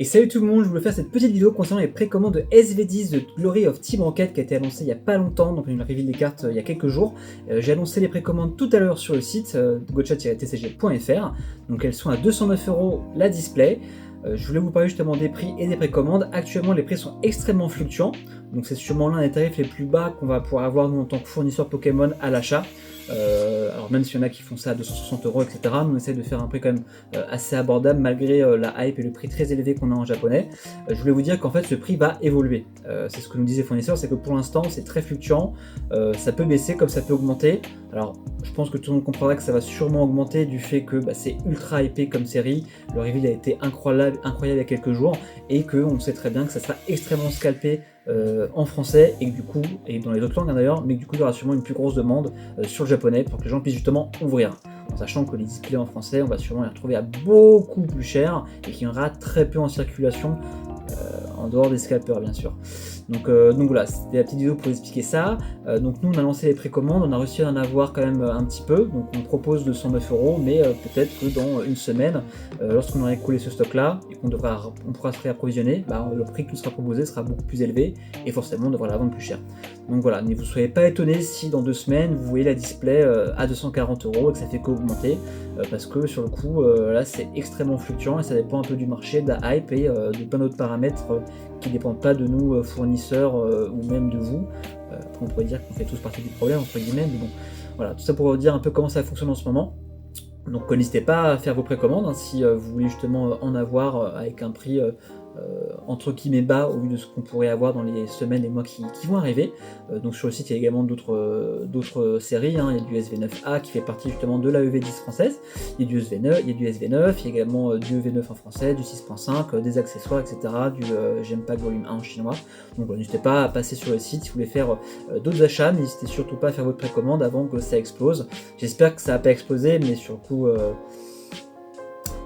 Et salut tout le monde, je voulais faire cette petite vidéo concernant les précommandes de SV10 de Glory of Team Rocket qui a été annoncée il n'y a pas longtemps, donc une reveal des cartes il y a quelques jours. J'ai annoncé les précommandes tout à l'heure sur le site gotcha-tcg.fr, donc elles sont à 209 € la display. Je voulais vous parler justement des prix et des précommandes. Actuellement les prix sont extrêmement fluctuants, donc c'est sûrement l'un des tarifs les plus bas qu'on va pouvoir avoir nous en tant que fournisseur Pokémon à l'achat. Alors même s'il y en a qui font ça à 260 €, etc., nous on essaie de faire un prix quand même assez abordable malgré la hype et le prix très élevé qu'on a en japonais. Je voulais vous dire qu'en fait ce prix va évoluer. C'est ce que nous disaient les fournisseurs, c'est que pour l'instant c'est très fluctuant, ça peut baisser comme ça peut augmenter. Alors je pense que tout le monde comprendra que ça va sûrement augmenter du fait que c'est ultra hypé comme série, le reveal a été incroyable il y a quelques jours, et qu'on sait très bien que ça sera extrêmement scalpé en français, et que du coup, et dans les autres langues d'ailleurs, mais que du coup il y aura sûrement une plus grosse demande sur le japonais pour que les gens puissent justement ouvrir. En sachant que les displays en français, on va sûrement les retrouver à beaucoup plus cher et qu'il y en aura très peu en circulation, en dehors des scalpers bien sûr. Donc voilà, c'était la petite vidéo pour expliquer ça. Donc nous on a lancé les précommandes, on a réussi à en avoir quand même un petit peu, donc on propose 209 €, mais peut-être que dans une semaine, lorsqu'on aura écoulé ce stock là et qu'on pourra se réapprovisionner, le prix qui nous sera proposé sera beaucoup plus élevé et forcément on devra la vendre plus cher. Donc voilà, ne vous soyez pas étonnés si dans 2 semaines vous voyez la display à 240 € et que ça fait qu'augmenter, parce que sur le coup là c'est extrêmement fluctuant et ça dépend un peu du marché, de la hype et de plein d'autres paramètres qui ne dépendent pas de nous fournisseurs ou même de vous. Après on pourrait dire qu'on fait tous partie du problème entre guillemets, mais bon voilà, tout ça pour vous dire un peu comment ça fonctionne en ce moment. Donc n'hésitez pas à faire vos précommandes hein, si vous voulez justement en avoir avec un prix entre guillemets bas au vu de ce qu'on pourrait avoir dans les semaines et mois qui vont arriver. Donc sur le site il y a également d'autres séries, hein. Il y a du SV9A qui fait partie justement de la EV10 française, il y a du SV9, il y a également du EV9 en français, du 6.5, des accessoires, etc., du Gempack volume 1 en chinois. Donc n'hésitez pas à passer sur le site si vous voulez faire d'autres achats, n'hésitez surtout pas à faire votre précommande avant que ça explose. J'espère que ça va pas exploser, mais sur le coup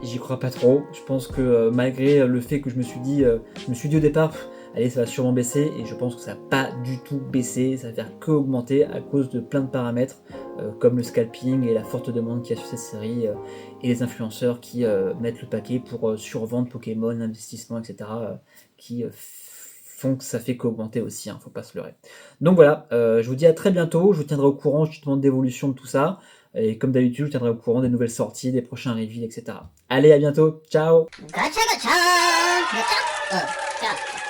j'y crois pas trop. Je pense que malgré le fait que je me suis dit au départ, allez ça va sûrement baisser, et je pense que ça va pas du tout baisser, ça va faire que augmenter à cause de plein de paramètres comme le scalping et la forte demande qu'il y a sur cette série et les influenceurs qui mettent le paquet pour survendre Pokémon, investissement, etc. Qui font que ça fait qu'augmenter aussi, hein, faut pas se leurrer. Donc voilà, je vous dis à très bientôt, je vous tiendrai au courant justement d'évolution de tout ça. Et comme d'habitude, je vous tiendrai au courant des nouvelles sorties, des prochains reveals, etc. Allez, à bientôt, ciao! Gacha gacha! Gacha! Oh, ciao.